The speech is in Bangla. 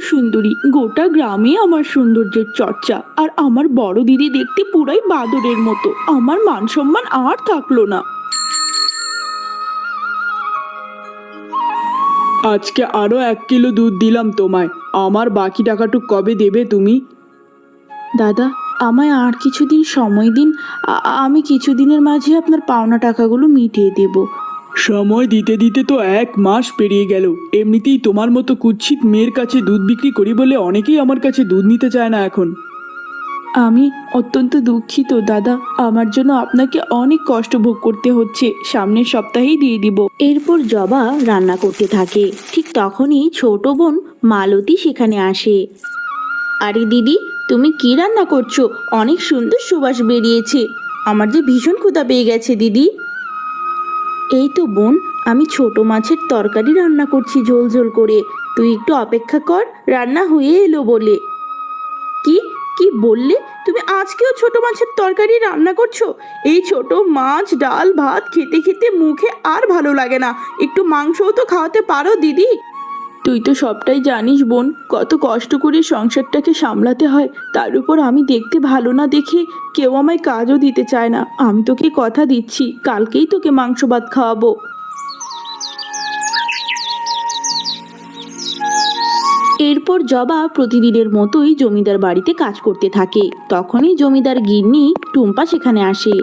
সুন্দরী, গোটা গ্রামে আমার সৌন্দর্যের চর্চা। আর আমার বড় দিদি দেখতে পুরাই বাদরের মতো। আমার মান সম্মান আর থাকলো না। আজকে আরো 1 কিলো দুধ দিলাম তোমায়। আমার বাকি টাকাটুক কবে দেবে তুমি? দাদা, আমায় আর কিছুদিন সময় দিন। আমি কিছুদিনের মাঝে আপনার পাওনা টাকাগুলো মিটিয়ে দেব। সময় দিতে দিতে তো 1 মাস পেরিয়ে গেল। এমনিতেই তোমার মতো কুৎসিত মেয়ের কাছে দুধ বিক্রি করি বলে অনেকেই আমার কাছে দুধ নিতে চায় না এখন। আমি অত্যন্ত দুঃখিত দাদা, আমার জন্য আপনাকে অনেক কষ্ট ভোগ করতে হচ্ছে। সামনের সপ্তাহেই দিয়ে দিব। এরপর জবা রান্না করতে থাকে। ঠিক তখনই ছোট বোন মালতী সেখানে আসে। আরে দিদি, তুমি কি রান্না করছো? অনেক সুন্দর সুবাস বেরিয়েছে। আমার যে ভীষণ ক্ষুধা পেয়ে গেছে দিদি। এই তো বোন, আমি ছোট মাছের তরকারি রান্না করছি ঝোল ঝোল করে। তুই একটু অপেক্ষা কর, রান্না হয়ে এলো বলে। কি কি বললে? তুমি আজকেও ছোট মাছের তরকারি রান্না করছো? এই ছোট মাছ ডাল ভাত খেতে খেতে মুখে আর ভালো লাগে না। একটু মাংসও তো খাওয়াতে পারো দিদি। তুই তো সবটাই জানিস বোন, কত কষ্ট করে সংসারটাকে সামলাতে হয়। তার উপর আমি দেখতে ভালো না দেখে কেউ আমায় কাজও দিতে চায় না। আমি তোকে কথা দিচ্ছি, কালকেই তোকে মাংস ভাত খাওয়াবো। এরপর জবা প্রতিদিনের মতোই জমিদার বাড়িতে কাজ করতে থাকে। তখনই জমিদার গিন্নি টুম্পা সেখানে আসে।